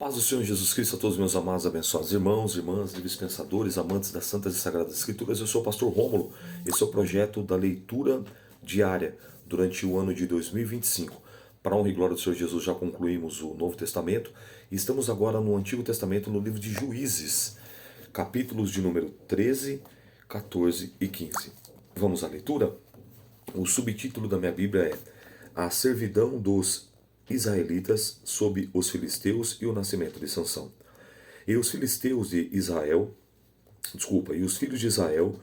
Paz do Senhor Jesus Cristo a todos meus amados, abençoados irmãos, irmãs, livres pensadores, amantes das Santas e Sagradas Escrituras. Eu sou o pastor Rômulo. Esse é o projeto da leitura diária durante o ano de 2025. Para a honra e glória do Senhor Jesus, já concluímos o Novo Testamento e estamos agora no Antigo Testamento, no livro de Juízes, capítulos de número 13, 14 e 15. Vamos à leitura? O subtítulo da minha Bíblia é A Servidão dos Israelitas sob os filisteus e o nascimento de Sansão. E os filisteus de Israel, e os filhos de Israel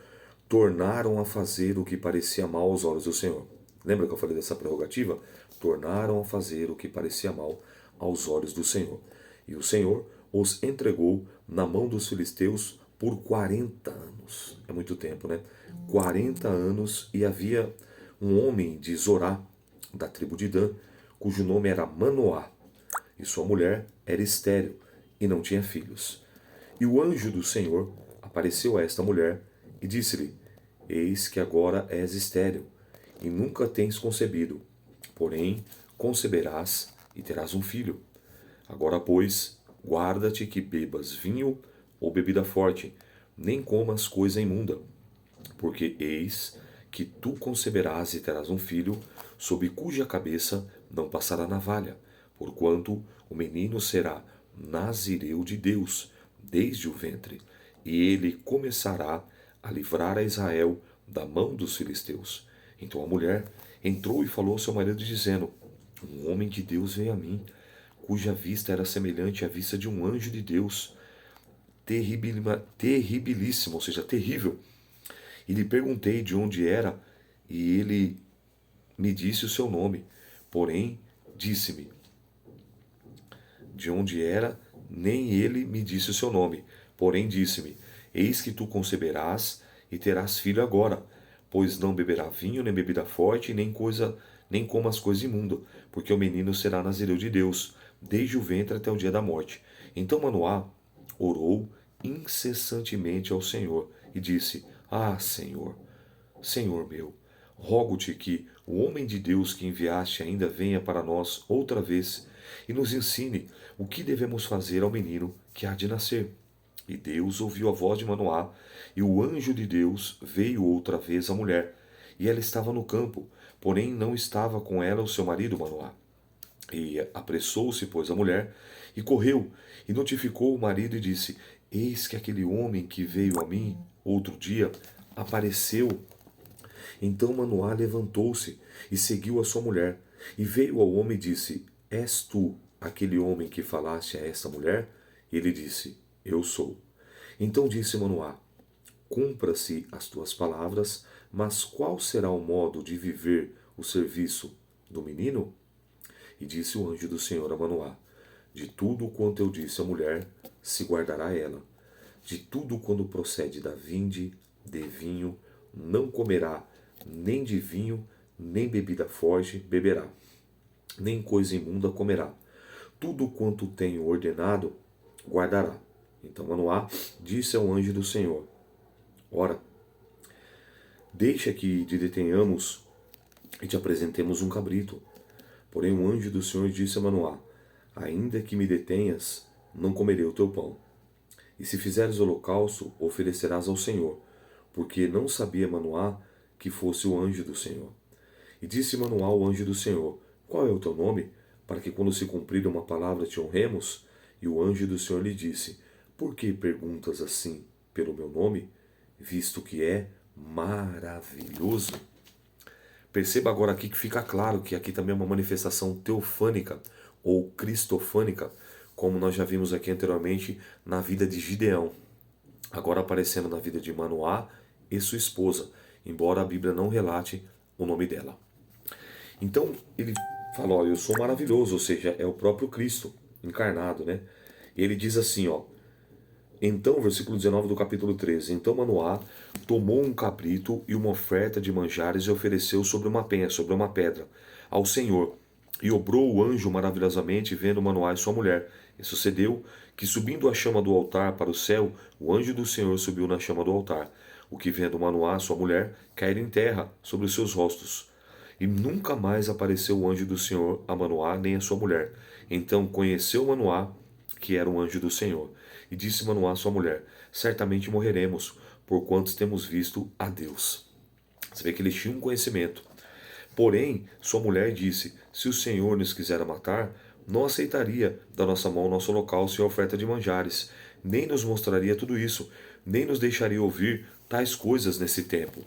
tornaram a fazer o que parecia mal aos olhos do Senhor. Lembra que eu falei dessa prerrogativa? Tornaram a fazer o que parecia mal aos olhos do Senhor. E o Senhor os entregou na mão dos filisteus por 40 anos. É muito tempo, né? 40 anos, e havia um homem de Zorá, da tribo de Dan, cujo nome era Manoá, e sua mulher era estéril e não tinha filhos. E o anjo do Senhor apareceu a esta mulher e disse-lhe: Eis que agora és estéril e nunca tens concebido, porém conceberás e terás um filho. Agora, pois, guarda-te que bebas vinho ou bebida forte, nem comas coisa imunda, porque eis que tu conceberás e terás um filho, sob cuja cabeça não passará navalha, porquanto o menino será nazireu de Deus desde o ventre, e ele começará a livrar a Israel da mão dos filisteus. Então a mulher entrou e falou ao seu marido, dizendo: Um homem de Deus veio a mim, cuja vista era semelhante à vista de um anjo de Deus, terribilíssimo, ou seja, terrível. E lhe perguntei de onde era, e ele me disse o seu nome. Porém, disse-me de onde era, nem ele me disse o seu nome. Porém, disse-me: Eis que tu conceberás e terás filho agora, pois não beberá vinho, nem bebida forte, nem comas coisa imunda, porque o menino será nazireu de Deus, desde o ventre até o dia da morte. Então Manoá orou incessantemente ao Senhor e disse: Ah, Senhor, Senhor meu, rogo-te que o homem de Deus que enviaste ainda venha para nós outra vez e nos ensine o que devemos fazer ao menino que há de nascer. E Deus ouviu a voz de Manoá, e o anjo de Deus veio outra vez à mulher, e ela estava no campo, porém não estava com ela o seu marido Manoá. E apressou-se, pois, a mulher, e correu, e notificou o marido e disse: Eis que aquele homem que veio a mim outro dia apareceu. Então Manoá levantou-se e seguiu a sua mulher, e veio ao homem e disse: És tu aquele homem que falaste a esta mulher? E ele disse: Eu sou. Então disse Manoá: Cumpra-se as tuas palavras, mas qual será o modo de viver o serviço do menino? E disse o anjo do Senhor a Manoá: De tudo quanto eu disse à mulher, se guardará ela. De tudo quando procede da vinde, de vinho, não comerá, nem de vinho, nem bebida forte beberá, nem coisa imunda comerá. Tudo quanto tenho ordenado, guardará. Então Manoá disse ao anjo do Senhor: Ora, deixa que te detenhamos e te apresentemos um cabrito. Porém o anjo do Senhor disse a Manoá: Ainda que me detenhas, não comerei o teu pão. E se fizeres holocausto, oferecerás ao Senhor, porque não sabia Manoá que fosse o anjo do Senhor. E disse Manoá ao anjo do Senhor: Qual é o teu nome? Para que quando se cumprir uma palavra te honremos? E o anjo do Senhor lhe disse: Por que perguntas assim pelo meu nome, visto que é maravilhoso? Perceba agora aqui que fica claro que aqui também é uma manifestação teofânica ou cristofânica, como nós já vimos aqui anteriormente na vida de Gideão, agora aparecendo na vida de Manoá e sua esposa, embora a Bíblia não relate o nome dela. Então ele fala: Olha, eu sou maravilhoso, ou seja, é o próprio Cristo encarnado, né? E ele diz assim, ó: Então, versículo 19 do capítulo 13: Então Manoá tomou um cabrito e uma oferta de manjares e ofereceu sobre uma penha, sobre uma pedra, ao Senhor. E obrou o anjo maravilhosamente, vendo Manoá e sua mulher. E sucedeu que, subindo a chama do altar para o céu, o anjo do Senhor subiu na chama do altar. O que, vendo Manoá e sua mulher, caíram em terra sobre os seus rostos. E nunca mais apareceu o anjo do Senhor a Manoá nem a sua mulher. Então conheceu Manoá que era um anjo do Senhor. E disse Manoá à sua mulher: certamente morreremos, porquanto temos visto a Deus. Você vê que eles tinham um conhecimento. Porém, sua mulher disse: se o Senhor nos quiser matar, não aceitaria da nossa mão o nosso holocausto e a oferta de manjares, nem nos mostraria tudo isso, nem nos deixaria ouvir tais coisas nesse tempo.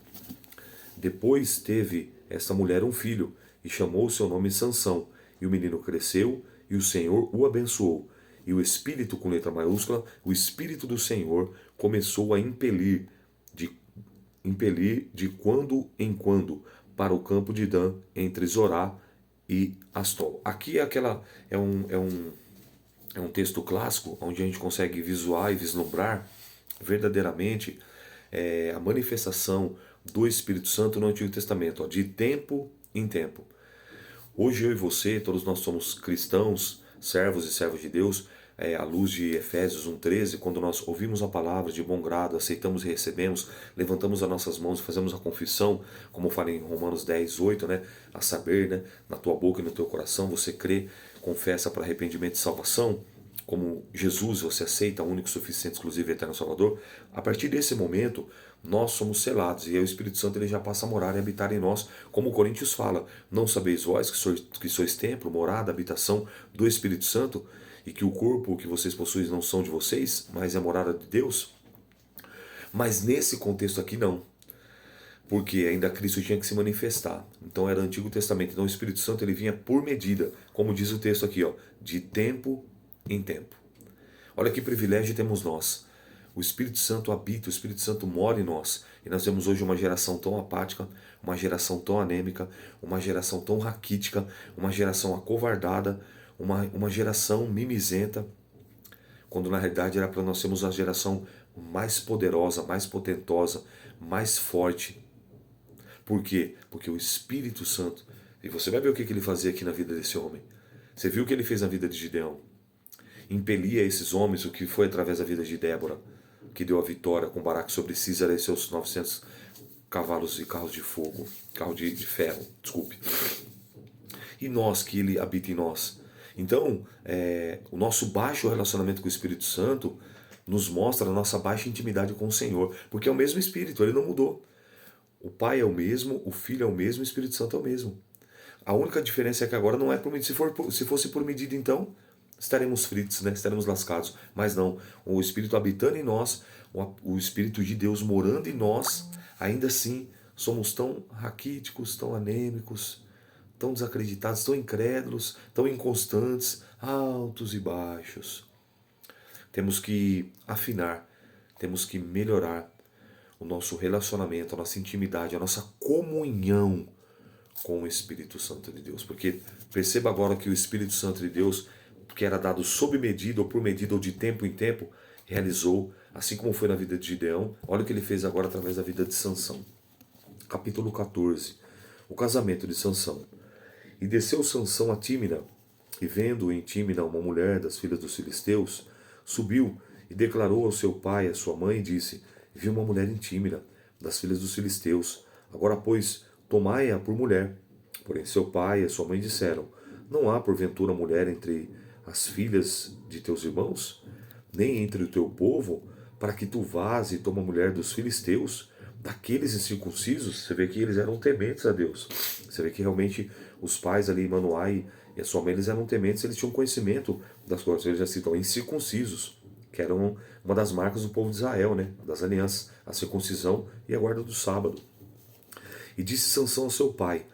Depois teve esta mulher um filho, e chamou o seu nome Sansão. E o menino cresceu, e o Senhor o abençoou. E o Espírito, com letra maiúscula, o Espírito do Senhor começou a impelir de quando em quando para o campo de Dan, entre Zorá e Astol. Aqui é um texto clássico, onde a gente consegue visualizar e vislumbrar verdadeiramente a manifestação do Espírito Santo no Antigo Testamento, de tempo em tempo. Hoje eu e você, todos nós somos cristãos, servos e servas de Deus, à luz de Efésios 1,13, quando nós ouvimos a palavra de bom grado, aceitamos e recebemos, levantamos as nossas mãos e fazemos a confissão, como fala em Romanos 10,8, né? A saber, né? Na tua boca e no teu coração você crê, confessa para arrependimento e salvação, como Jesus, você aceita o único, suficiente, exclusivo e eterno Salvador. A partir desse momento, nós somos selados, e aí o Espírito Santo ele já passa a morar e habitar em nós, como Coríntios fala: não sabeis vós que sois templo, morada, habitação do Espírito Santo, e que o corpo que vocês possuem não são de vocês, mas é a morada de Deus? Mas nesse contexto aqui não, porque ainda Cristo tinha que se manifestar. Então era o Antigo Testamento. Então o Espírito Santo ele vinha por medida, como diz o texto aqui, ó, de tempo em tempo. Olha que privilégio temos nós. O Espírito Santo habita, o Espírito Santo mora em nós. E nós temos hoje uma geração tão apática, uma geração tão anêmica, uma geração tão raquítica, uma geração acovardada, uma geração mimizenta, quando na realidade era para nós termos a geração mais poderosa, mais potentosa, mais forte. Por quê? Porque o Espírito Santo, e você vai ver o que ele fazia aqui na vida desse homem. Você viu o que ele fez na vida de Gideão? Impelia esses homens, o que foi através da vida de Débora, que deu a vitória com Baraque sobre Císara e seus 900 cavalos e carros de fogo, carro de ferro, desculpe. E nós, que ele habita em nós. Então, o nosso baixo relacionamento com o Espírito Santo nos mostra a nossa baixa intimidade com o Senhor, porque é o mesmo Espírito, ele não mudou. O Pai é o mesmo, o Filho é o mesmo, o Espírito Santo é o mesmo. A única diferença é que agora não é por medida. Se fosse por medida, então estaremos fritos, né? Estaremos lascados. Mas não, o Espírito habitando em nós, o Espírito de Deus morando em nós, ainda assim somos tão raquíticos, tão anêmicos, tão desacreditados, tão incrédulos, tão inconstantes, altos e baixos. Temos que afinar, temos que melhorar o nosso relacionamento, a nossa intimidade, a nossa comunhão com o Espírito Santo de Deus. Porque perceba agora que o Espírito Santo de Deus, que era dado sob medida ou por medida ou de tempo em tempo, realizou, assim como foi na vida de Gideão. Olha o que ele fez agora através da vida de Sansão. Capítulo 14. O casamento de Sansão. E desceu Sansão a Tímina, e vendo em Tímina uma mulher das filhas dos filisteus, subiu e declarou ao seu pai e à sua mãe, e disse: vi uma mulher em Tímina, das filhas dos filisteus. Agora, pois, tomai-a por mulher. Porém seu pai e a sua mãe disseram: não há porventura mulher entre as filhas de teus irmãos, nem entre o teu povo, para que tu vás e toma a mulher dos filisteus, daqueles incircuncisos? Você vê que eles eram tementes a Deus. Você vê que realmente os pais ali, Manoá e a sua mãe, eles eram tementes, eles tinham conhecimento das coisas. Eles já citam incircuncisos, que eram uma das marcas do povo de Israel, né? Das alianças, a circuncisão e a guarda do sábado. E disse Sansão ao seu pai: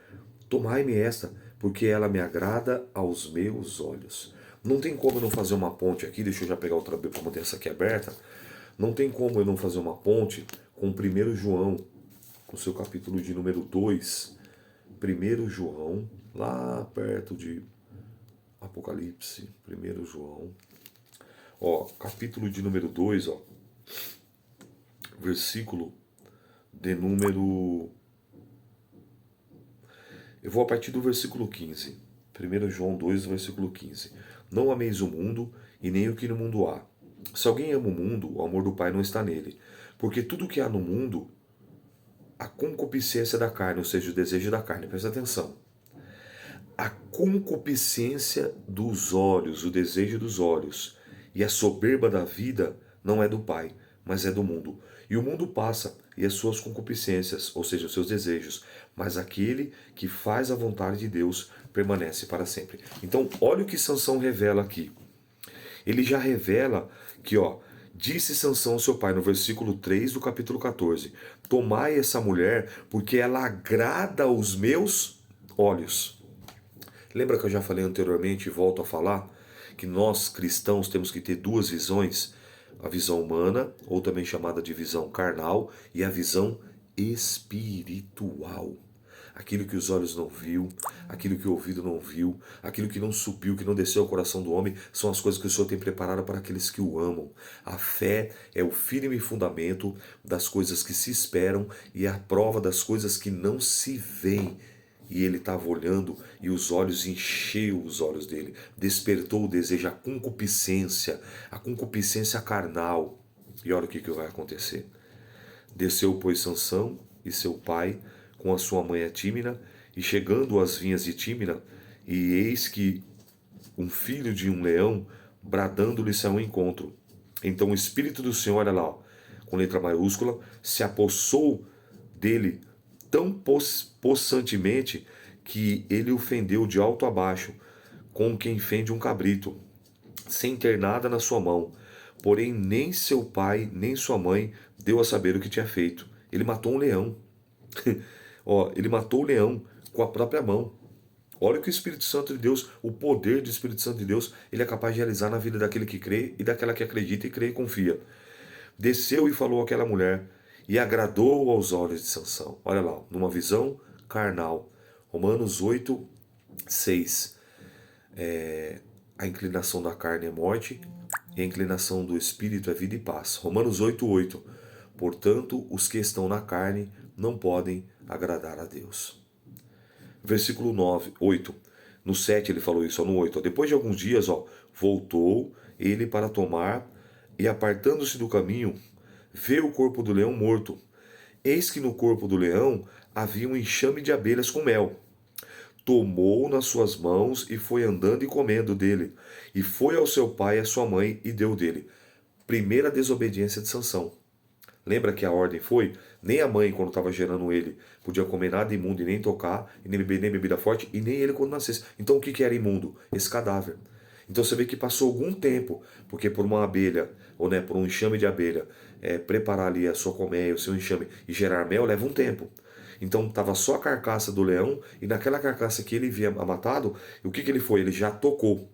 tomai-me esta, porque ela me agrada aos meus olhos. Não tem como eu não fazer uma ponte aqui, deixa eu já pegar outra Bíblia para manter essa aqui aberta. Não tem como eu não fazer uma ponte com 1 João, no seu capítulo de número 2. 1 João, lá perto de Apocalipse, 1 João. Ó, capítulo de número 2, ó, versículo de número... Eu vou a partir do versículo 15. 1 João 2, versículo 15. Não ameis o mundo e nem o que no mundo há. Se alguém ama o mundo, o amor do Pai não está nele. Porque tudo que há no mundo, a concupiscência da carne, ou seja, o desejo da carne, presta atenção. A concupiscência dos olhos, o desejo dos olhos, e a soberba da vida não é do Pai, mas é do mundo. E o mundo passa, e as suas concupiscências, ou seja, os seus desejos, mas aquele que faz a vontade de Deus permanece para sempre. Então, olha o que Sansão revela aqui. Ele já revela que, disse Sansão ao seu pai, no versículo 3 do capítulo 14: tomai essa mulher, porque ela agrada aos meus olhos. Lembra que eu já falei anteriormente e volto a falar? Que nós cristãos temos que ter duas visões: a visão humana, ou também chamada de visão carnal, e a visão espiritual. Aquilo que os olhos não viu, aquilo que o ouvido não viu, aquilo que não subiu, que não desceu ao coração do homem, são as coisas que o Senhor tem preparado para aqueles que o amam. A fé é o firme fundamento das coisas que se esperam e a prova das coisas que não se veem. E ele estava olhando e os olhos encheu os olhos dele, despertou o desejo, a concupiscência carnal. E olha o que vai acontecer. Desceu, pois, Sansão e seu pai com a sua mãe Tímina, e chegando às vinhas de Tímina, e eis que um filho de um leão, bradando-lhe saiu ao encontro. Então o Espírito do Senhor, olha lá, com letra maiúscula, se apossou dele tão possantemente que ele o fendeu de alto a baixo, como quem fende um cabrito, sem ter nada na sua mão. Porém, nem seu pai, nem sua mãe deu a saber o que tinha feito. Ele matou um leão. Ele matou o leão com a própria mão. Olha o que o Espírito Santo de Deus, o poder do Espírito Santo de Deus, ele é capaz de realizar na vida daquele que crê e daquela que acredita e crê e confia. Desceu e falou àquela mulher e agradou aos olhos de Sansão. Olha lá, numa visão carnal. Romanos 8, 6. A inclinação da carne é morte e a inclinação do Espírito é vida e paz. Romanos 8, 8. Portanto, os que estão na carne não podem agradar a Deus. Versículo 9, 8. No 7 ele falou isso, no 8. Depois de alguns dias, voltou ele para tomar, e apartando-se do caminho, vê o corpo do leão morto. Eis que no corpo do leão havia um enxame de abelhas com mel. Tomou nas suas mãos e foi andando e comendo dele. E foi ao seu pai e à sua mãe e deu dele. Primeira desobediência de Sansão. Lembra que a ordem foi? Nem a mãe, quando estava gerando ele, podia comer nada imundo e nem tocar, e nem beber nem bebida forte, e nem ele quando nascesse. Então o que era imundo? Esse cadáver. Então você vê que passou algum tempo, porque por uma abelha, ou por um enxame de abelha, preparar ali a sua colmeia, o seu enxame e gerar mel leva um tempo. Então estava só a carcaça do leão, e naquela carcaça que ele havia matado, o que ele foi? Ele já tocou.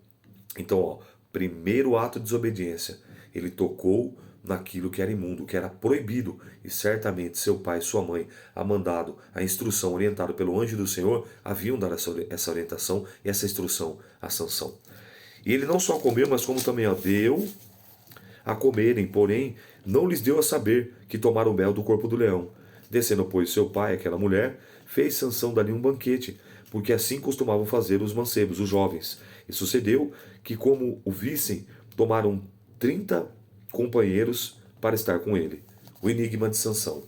Então, primeiro ato de desobediência, ele tocou naquilo que era imundo, que era proibido, e certamente seu pai e sua mãe, a mandado, a instrução, orientado pelo anjo do Senhor, haviam dado essa orientação e essa instrução a Sansão. E ele não só comeu, mas como também deu a comerem, porém não lhes deu a saber que tomaram o mel do corpo do leão. Descendo, pois, seu pai, aquela mulher, fez Sansão dali um banquete, porque assim costumavam fazer os mancebos, os jovens. E sucedeu que, como o vissem, tomaram 30 companheiros para estar com ele. O enigma de Sansão.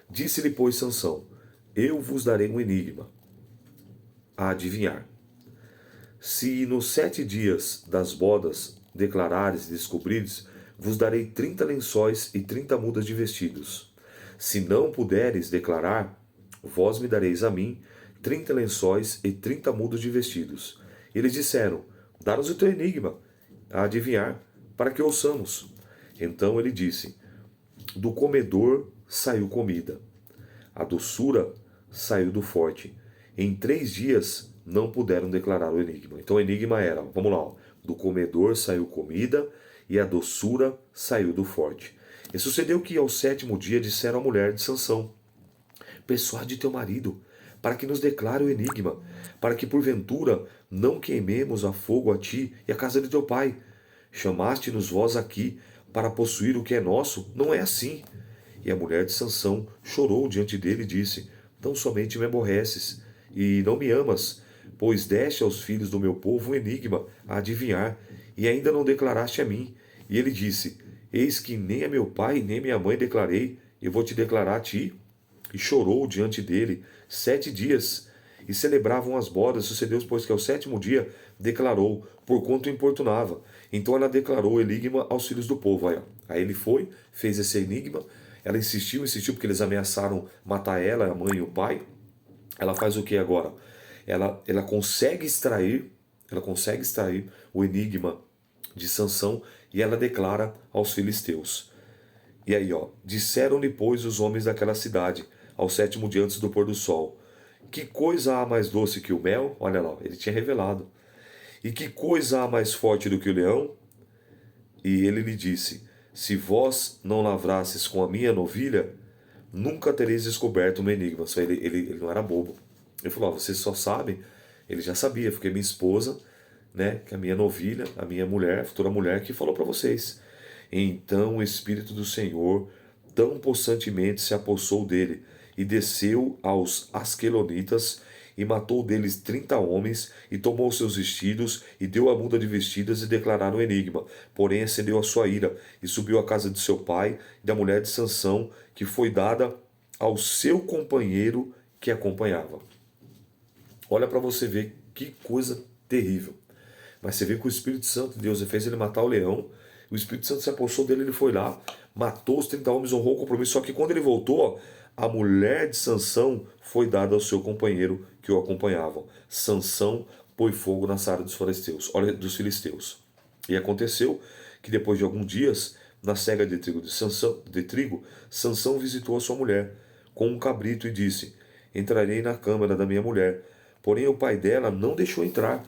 Disse-lhe, pois, Sansão: eu vos darei um enigma a adivinhar. Se nos 7 dias das bodas declarares e descobrires, vos darei 30 lençóis e 30 mudas de vestidos. Se não puderes declarar, vós me dareis a mim 30 lençóis e 30 mudas de vestidos. Eles disseram: dá-nos o teu enigma a adivinhar, para que ouçamos. Então ele disse: do comedor saiu comida, a doçura saiu do forte. Em 3 dias não puderam declarar o enigma. Então o enigma era, vamos lá, do comedor saiu comida e a doçura saiu do forte. E sucedeu que ao 7º dia disseram à mulher de Sansão: persuade teu marido, para que nos declare o enigma, para que porventura não queimemos a fogo a ti e a casa de teu pai. Chamaste-nos vós aqui para possuir o que é nosso? Não é assim. E a mulher de Sansão chorou diante dele e disse: tão somente me aborreces e não me amas, pois deste aos filhos do meu povo um enigma a adivinhar, e ainda não declaraste a mim. E ele disse: eis que nem a meu pai nem minha mãe declarei, eu vou te declarar a ti. E chorou diante dele 7 dias, e celebravam as bodas. Sucedeu, pois, que ao 7º dia declarou, porquanto importunava. Então ela declarou o enigma aos filhos do povo. Aí ele foi, fez esse enigma, ela insistiu, porque eles ameaçaram matar ela, a mãe e o pai. Ela faz o que agora? Ela consegue extrair o enigma de Sansão e ela declara aos filisteus. E aí, disseram-lhe, pois, os homens daquela cidade, ao 7º dia antes do pôr do sol: que coisa há mais doce que o mel? Olha lá, ele tinha revelado. E que coisa há mais forte do que o leão? E ele lhe disse: se vós não lavrasses com a minha novilha, nunca tereis descoberto o meu enigma. Só ele não era bobo. Ele falou: vocês só sabem. Ele já sabia, porque minha esposa, né, que é a minha novilha, a minha mulher, a futura mulher, que falou para vocês. Então o Espírito do Senhor tão possantemente se apossou dele, e desceu aos Asquelonitas, e matou deles 30 homens, e tomou seus vestidos, e deu a muda de vestidas, e declararam o enigma. Porém acendeu a sua ira, e subiu à casa de seu pai, e da mulher de Sansão, que foi dada ao seu companheiro que acompanhava. Olha para você ver que coisa terrível. Mas você vê que o Espírito Santo de Deus fez ele matar o leão. O Espírito Santo se apossou dele, ele foi lá, matou os 30 homens, honrou o compromisso. Só que quando ele voltou, a mulher de Sansão foi dada ao seu companheiro que o acompanhava. Sansão pôs fogo na seara dos filisteus. E aconteceu que depois de alguns dias, na cega de trigo, Sansão visitou a sua mulher com um cabrito e disse: entrarei na câmara da minha mulher. Porém o pai dela não deixou entrar,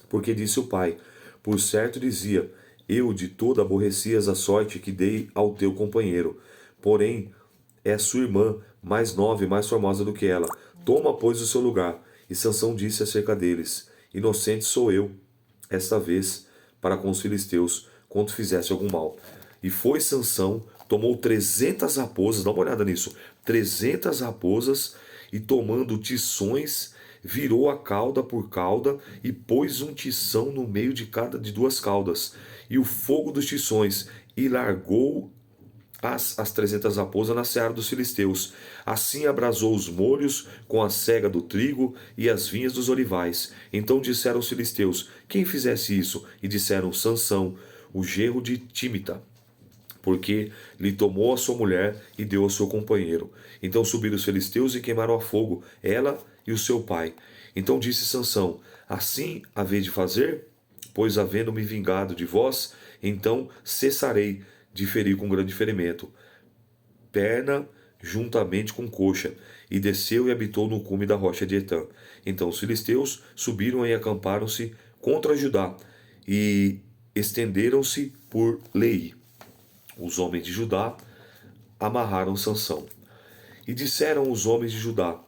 porque disse o pai: por certo dizia, eu de todo aborrecias a sorte que dei ao teu companheiro. Porém é sua irmã, mais nova e mais formosa do que ela. Toma, pois, o seu lugar. E Sansão disse acerca deles: inocente sou eu, esta vez, para com os filisteus, quando fizesse algum mal. E foi Sansão, tomou 300 raposas, dá uma olhada nisso, 300 raposas, e tomando tições, virou a cauda por cauda, e pôs um tição no meio de duas caudas, e o fogo dos tições, e largou as 300 raposas na seara dos filisteus. Assim abrasou os molhos com a cega do trigo e as vinhas dos olivais. Então disseram os filisteus: quem fizesse isso? E disseram: Sansão, o genro de Tímita, porque lhe tomou a sua mulher e deu ao seu companheiro. Então subiram os filisteus e queimaram a fogo ela e o seu pai. Então disse Sansão: assim havei de fazer? Pois havendo-me vingado de vós, então cessarei de ferir com grande ferimento, perna juntamente com coxa, e desceu e habitou no cume da rocha de Etã. Então os filisteus subiram e acamparam-se contra Judá, e estenderam-se por Leí. Os homens de Judá amarraram Sansão. E disseram os homens de Judá: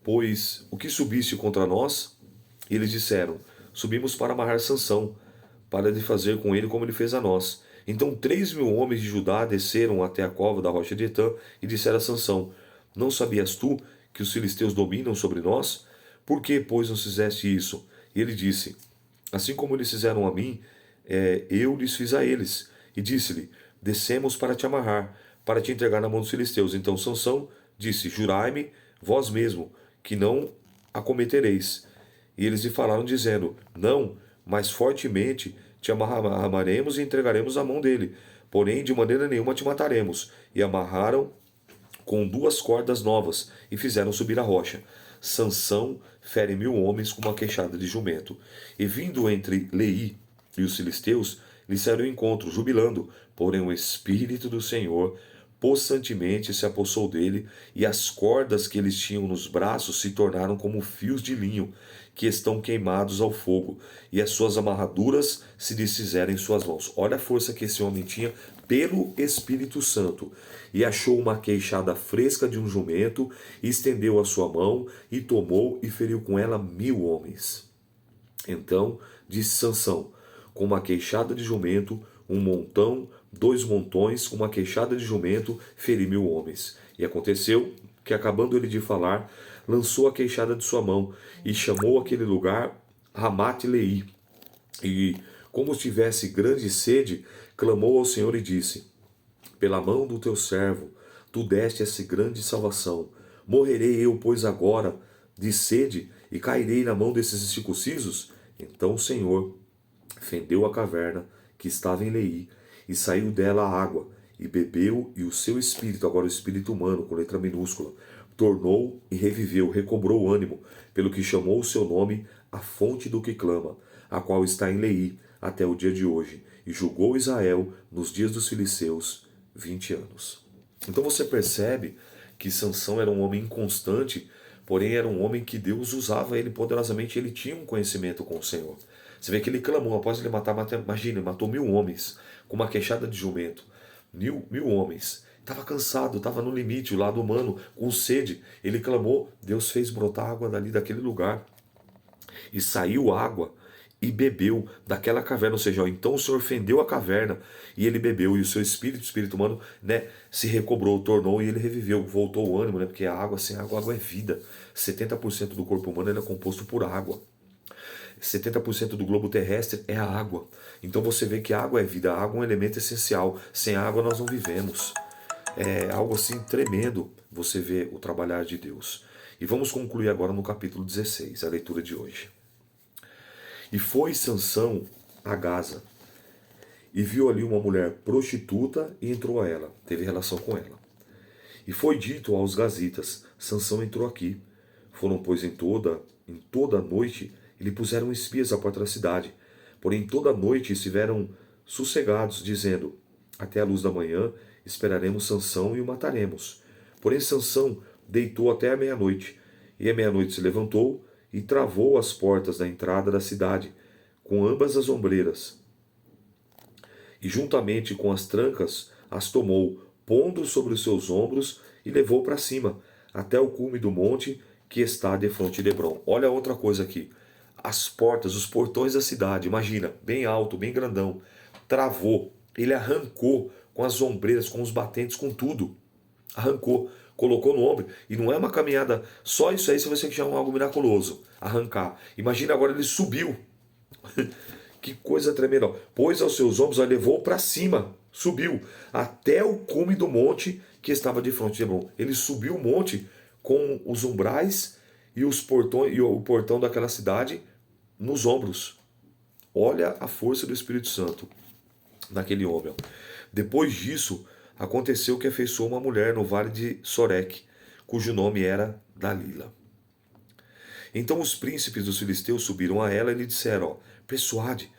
pois o que subiste contra nós? E eles disseram: subimos para amarrar Sansão, para lhe fazer com ele como ele fez a nós. Então 3.000 homens de Judá desceram até a cova da rocha de Etã e disseram a Sansão: não sabias tu que os filisteus dominam sobre nós? Por que, pois, não fizeste isso? E ele disse: assim como eles fizeram a mim, eu lhes fiz a eles. E disse-lhe: descemos para te amarrar, para te entregar na mão dos filisteus. Então Sansão disse: jurai-me vós mesmo, que não a cometereis. E eles lhe falaram, dizendo: não, mas fortemente te amarraremos e entregaremos à mão dele. Porém, de maneira nenhuma te mataremos. E amarraram com 2 cordas novas e fizeram subir a rocha. Sansão fere 1.000 homens com uma queixada de jumento. E vindo entre Leí e os filisteus, lhe saiu ao encontro, jubilando. Porém o Espírito do Senhor possantemente se apossou dele, e as cordas que eles tinham nos braços se tornaram como fios de linho, que estão queimados ao fogo, e as suas amarraduras se desfizeram em suas mãos. Olha a força que esse homem tinha pelo Espírito Santo. E achou uma queixada fresca de um jumento, e estendeu a sua mão, e tomou e feriu com ela 1.000 homens. Então disse Sansão: com uma queixada de jumento, um montão, 2 montões, com uma queixada de jumento, feri 1.000 homens. E aconteceu que, acabando ele de falar, lançou a queixada de sua mão, e chamou aquele lugar Ramate-Leí. E, como tivesse grande sede, clamou ao Senhor e disse: pela mão do teu servo, tu deste essa grande salvação. Morrerei eu, pois, agora de sede, e cairei na mão desses incircuncisos? Então o Senhor fendeu a caverna que estava em Leí, e saiu dela a água, e bebeu, e o seu espírito, agora o espírito humano, com letra minúscula, tornou e reviveu, recobrou o ânimo, pelo que chamou o seu nome a fonte do que clama, a qual está em Leí até o dia de hoje, e julgou Israel nos dias dos filisteus 20 anos. Então você percebe que Sansão era um homem inconstante, porém era um homem que Deus usava ele poderosamente, ele tinha um conhecimento com o Senhor. Você vê que ele clamou, após ele matar, imagina, ele matou 1000 homens, com uma queixada de jumento. Mil homens. Estava cansado, estava no limite, o lado humano, com sede. Ele clamou, Deus fez brotar água dali, daquele lugar. E saiu água e bebeu daquela caverna. Ou seja, então o Senhor fendeu a caverna e ele bebeu. E o seu espírito, o espírito humano, né, se recobrou, tornou e ele reviveu. Voltou o ânimo, né, porque a água, sem água, a água é vida. 70% do corpo humano ele é composto por água. 70% do globo terrestre é a água. Então você vê que a água é vida, a água é um elemento essencial. Sem água nós não vivemos. É algo assim tremendo você vê o trabalhar de Deus. E vamos concluir agora no capítulo 16, a leitura de hoje. E foi Sansão a Gaza, e viu ali uma mulher prostituta e entrou a ela, teve relação com ela. E foi dito aos gazitas, Sansão entrou aqui. Foram, pois, em toda a noite, e lhe puseram espias à porta da cidade. Porém, toda a noite estiveram sossegados, dizendo, até a luz da manhã esperaremos Sansão e o mataremos. Porém, Sansão deitou até a meia-noite, e à meia-noite se levantou e travou as portas da entrada da cidade, com ambas as ombreiras. E juntamente com as trancas as tomou, pondo sobre os seus ombros, e levou para cima, até o cume do monte que está defronte de Hebron. Olha outra coisa aqui. As portas, os portões da cidade, imagina, bem alto, bem grandão, travou, ele arrancou com as ombreiras, com os batentes, com tudo. Arrancou, colocou no ombro, e não é uma caminhada, só isso aí você vai ser que já é algo miraculoso, arrancar. Imagina agora ele subiu. Que coisa tremenda. Pôs aos seus ombros, levou para cima, subiu, até o cume do monte que estava de frente de Hebron. Ele subiu o monte com os umbrais e os portões, e o portão daquela cidade nos ombros. Olha a força do Espírito Santo naquele homem. Depois disso, aconteceu que afeiçoou uma mulher no vale de Soreque, cujo nome era Dalila. Então os príncipes dos filisteus subiram a ela e lhe disseram, persuade,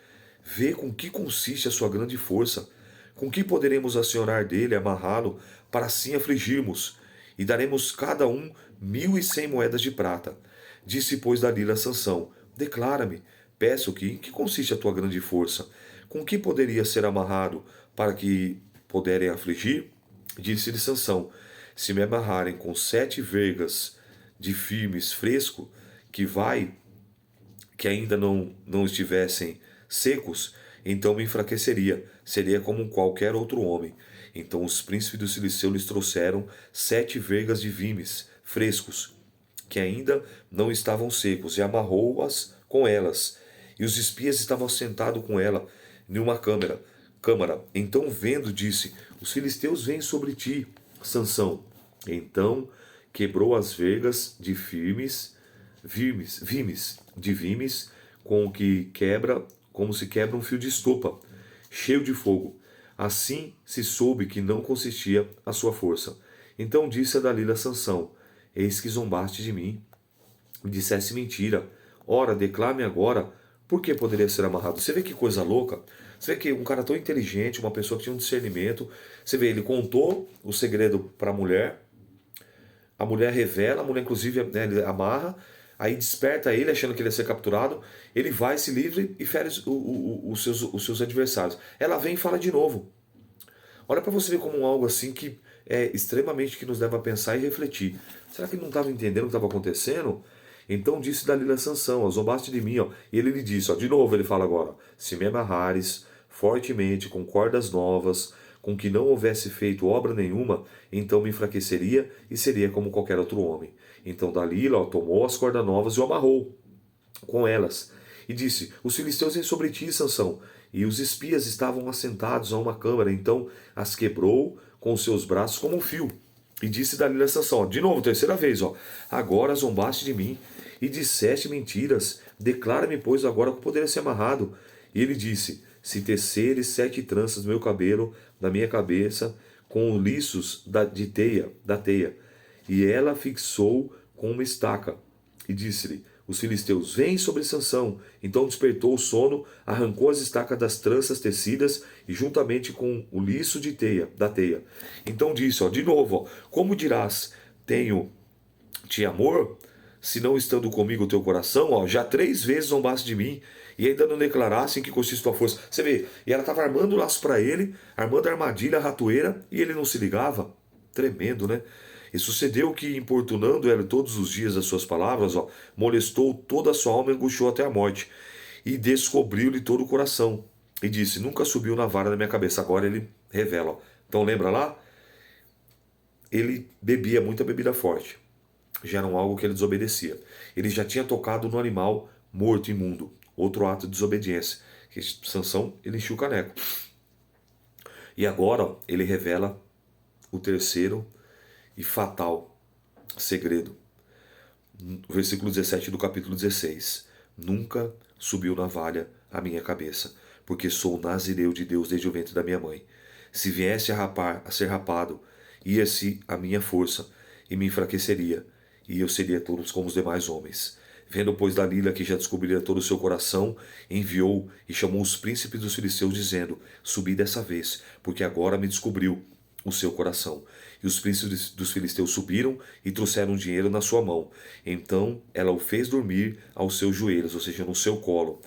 vê com que consiste a sua grande força, com que poderemos acionar dele, amarrá-lo, para assim afligirmos, e daremos cada um 1.100 moedas de prata. Disse, pois, Dalila a Sansão, declara-me, peço que consiste a tua grande força, com que poderia ser amarrado, para que puderem afligir? Disse-lhe Sansão, se me amarrarem com 7 vergas de firmes fresco, que ainda não estivessem secos, então me enfraqueceria, seria como qualquer outro homem. Então os príncipes do Cilisteu lhes trouxeram 7 vergas de vimes frescos, que ainda não estavam secos, e amarrou-as com elas. E os espias estavam sentados com ela em uma câmara. Então vendo, disse, os filisteus vêm sobre ti, Sansão. Então quebrou as vergas de vimes, como se quebra um fio de estopa, cheio de fogo. Assim se soube que não consistia a sua força. Então disse a Dalila a Sansão, eis que zombaste de mim, e disseste mentira. Ora, declare-me agora, por que poderia ser amarrado? Você vê que coisa louca? Você vê que um cara tão inteligente, uma pessoa que tinha um discernimento, você vê, ele contou o segredo para a mulher revela, a mulher inclusive, né, ele amarra, aí desperta ele achando que ele ia ser capturado, ele vai, se livre e fere os seus adversários. Ela vem e fala de novo. Olha para você ver como algo assim que é extremamente que nos leva a pensar e refletir. Será que ele não estava entendendo o que estava acontecendo? Então disse Dalila a Sansão, ó, zombaste de mim, ó. E ele lhe disse, ó, de novo ele fala agora, se me amarrares fortemente com cordas novas, com que não houvesse feito obra nenhuma, então me enfraqueceria e seria como qualquer outro homem. Então Dalila, ó, tomou as cordas novas e o amarrou com elas. E disse, os filisteus vêm sobre ti, Sansão. E os espias estavam assentados a uma câmara, então as quebrou com os seus braços como um fio. E disse Dalila a Sansão, ó, de novo, terceira vez, ó, agora zombaste de mim e disseste mentiras, Declara-me, pois, agora como poderia ser amarrado. E ele disse: se teceres 7 tranças do meu cabelo na minha cabeça, com liços da teia. E ela fixou com uma estaca. E disse-lhe: os filisteus, vêm sobre Sansão. Então despertou o sono, arrancou as estacas das tranças tecidas e juntamente com o liço da teia. Então disse, de novo, como dirás, tenho-te amor, se não estando comigo o teu coração, já 3 vezes zombaste de mim, e ainda não declarasse em que consiste tua força. Você vê, e ela estava armando o laço para ele, armando a armadilha, a ratoeira, e ele não se ligava. Tremendo, né? E sucedeu que, importunando ela todos os dias as suas palavras, molestou toda a sua alma e angustiou até a morte. E descobriu-lhe todo o coração. E disse, nunca subiu na vara da minha cabeça. Agora ele revela. Então lembra lá? Ele bebia muita bebida forte. Já era algo que ele desobedecia. Ele já tinha tocado no animal morto, imundo. Outro ato de desobediência. Que Sansão, ele enchia o caneco. E agora ele revela o terceiro e fatal segredo. Versículo 17 do capítulo 16. Nunca subiu navalha a minha cabeça, porque sou nazireu de Deus desde o ventre da minha mãe. Se viesse a ser rapado, ia-se a minha força e me enfraqueceria, e eu seria todos como os demais homens. Vendo, pois, Dalila que já descobriria todo o seu coração, enviou e chamou os príncipes dos filisteus, dizendo, subi dessa vez, porque agora me descobriu o seu coração. E os príncipes dos filisteus subiram e trouxeram dinheiro na sua mão. Então ela o fez dormir aos seus joelhos, ou seja, no seu colo.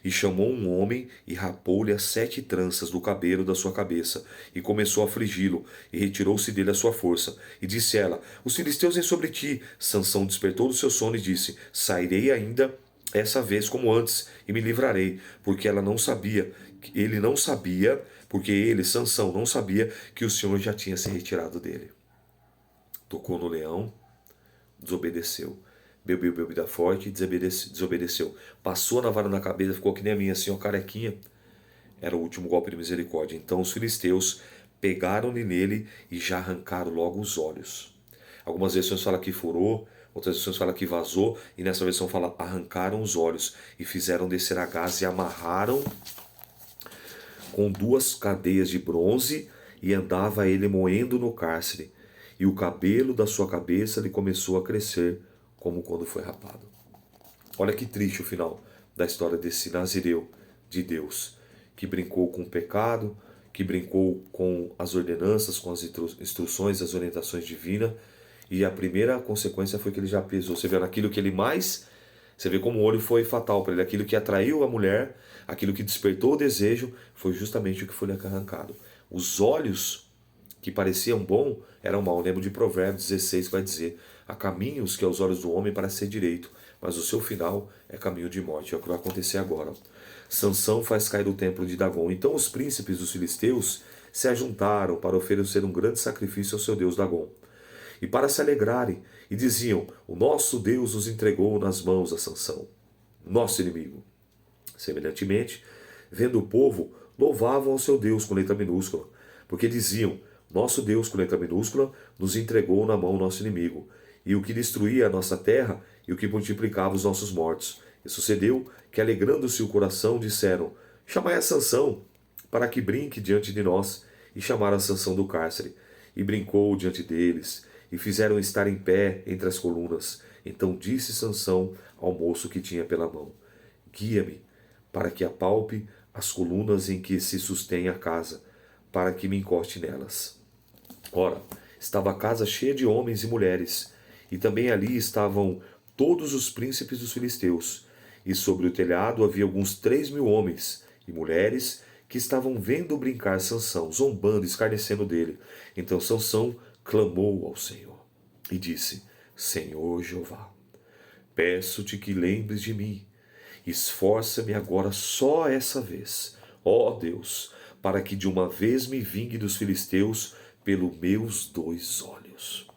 E chamou um homem e rapou-lhe as 7 tranças do cabelo da sua cabeça, e começou a afligi-lo, e retirou-se dele a sua força. E disse ela, os filisteus vêm sobre ti. Sansão despertou do seu sono e disse, sairei ainda essa vez como antes, e me livrarei, porque ele, Sansão, não sabia que o Senhor já tinha se retirado dele. Tocou no leão, desobedeceu. Bebeu bebida forte e desobedeceu. Passou na vara na cabeça, ficou que nem a minha, assim, carequinha. Era o último golpe de misericórdia. Então os filisteus pegaram-lhe nele e já arrancaram logo os olhos. Algumas versões falam que furou, outras versões falam que vazou, e nessa versão fala arrancaram os olhos e fizeram descer a gás e amarraram com 2 cadeias de bronze, e andava ele moendo no cárcere, e o cabelo da sua cabeça lhe começou a crescer, como quando foi rapado. Olha que triste o final da história desse nazireu de Deus, que brincou com o pecado, que brincou com as ordenanças, com as instruções, as orientações divinas, e a primeira consequência foi que ele já pesou. Você vê naquilo que ele mais... Você vê como o olho foi fatal para ele. Aquilo que atraiu a mulher, aquilo que despertou o desejo, foi justamente o que foi lhe arrancado. Os olhos que pareciam bom eram mal. Eu lembro de Provérbios 16 que vai dizer, há caminhos que aos olhos do homem parecem ser direito, mas o seu final é caminho de morte. É o que vai acontecer agora. Sansão faz cair o templo de Dagom. Então os príncipes dos filisteus se ajuntaram para oferecer um grande sacrifício ao seu deus Dagom, e para se alegrarem, e diziam, o nosso Deus nos entregou nas mãos a Sansão, nosso inimigo. Semelhantemente, vendo o povo, louvavam ao seu Deus com letra minúscula, porque diziam, nosso Deus com letra minúscula nos entregou na mão nosso inimigo, e o que destruía a nossa terra e o que multiplicava os nossos mortos. E sucedeu que, alegrando-se o coração, disseram, chamai a Sansão, para que brinque diante de nós. E chamaram a Sansão do cárcere, e brincou diante deles, e fizeram estar em pé entre as colunas. Então disse Sansão ao moço que tinha pela mão, guia-me, para que apalpe as colunas em que se sustém a casa, para que me encoste nelas. Ora, estava a casa cheia de homens e mulheres, e também ali estavam todos os príncipes dos filisteus, e sobre o telhado havia alguns 3.000 homens e mulheres que estavam vendo brincar Sansão, zombando, escarnecendo dele. Então Sansão clamou ao Senhor e disse, Senhor Jeová, peço-te que lembres de mim, esforça-me agora só essa vez, ó Deus, para que de uma vez me vingue dos filisteus pelos meus 2 olhos.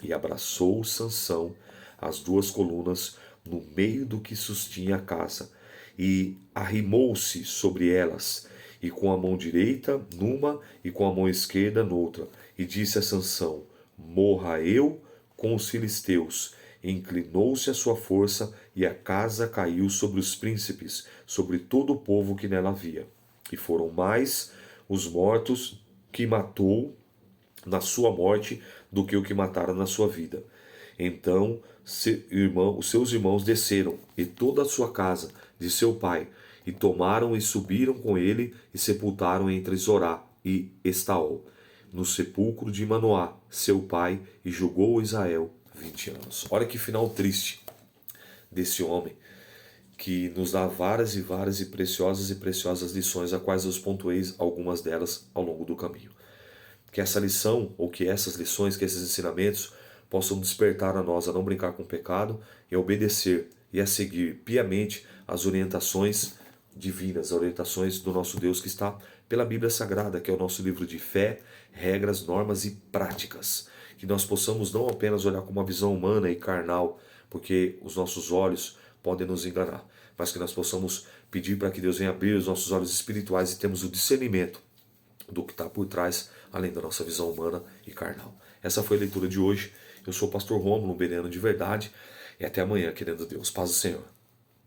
E abraçou Sansão as 2 colunas no meio do que sustinha a casa, e arrimou-se sobre elas, e com a mão direita numa e com a mão esquerda noutra, e disse a Sansão, morra eu com os filisteus, Inclinou-se a sua força, e a casa caiu sobre os príncipes, sobre todo o povo que nela havia. E foram mais os mortos que matou na sua morte do que o que mataram na sua vida. Então os seus irmãos desceram, e toda a sua casa, de seu pai, e tomaram e subiram com ele, e sepultaram entre Zorá e Estaol, no sepulcro de Manoá, seu pai, e julgou Israel 20 anos. Olha que final triste desse homem, que nos dá várias e preciosas lições, a quais eu pontuei algumas delas ao longo do caminho. Que essa lição, ou que essas lições, que esses ensinamentos possam despertar a nós a não brincar com o pecado e a obedecer e a seguir piamente as orientações divinas, as orientações do nosso Deus que está pela Bíblia Sagrada, que é o nosso livro de fé, regras, normas e práticas. Que nós possamos não apenas olhar com uma visão humana e carnal, porque os nossos olhos podem nos enganar, mas que nós possamos pedir para que Deus venha abrir os nossos olhos espirituais e temos o discernimento do que está por trás, além da nossa visão humana e carnal. Essa foi a leitura de hoje. Eu sou o pastor Rômulo, um bereano de verdade, e até amanhã, querendo Deus. Paz do Senhor.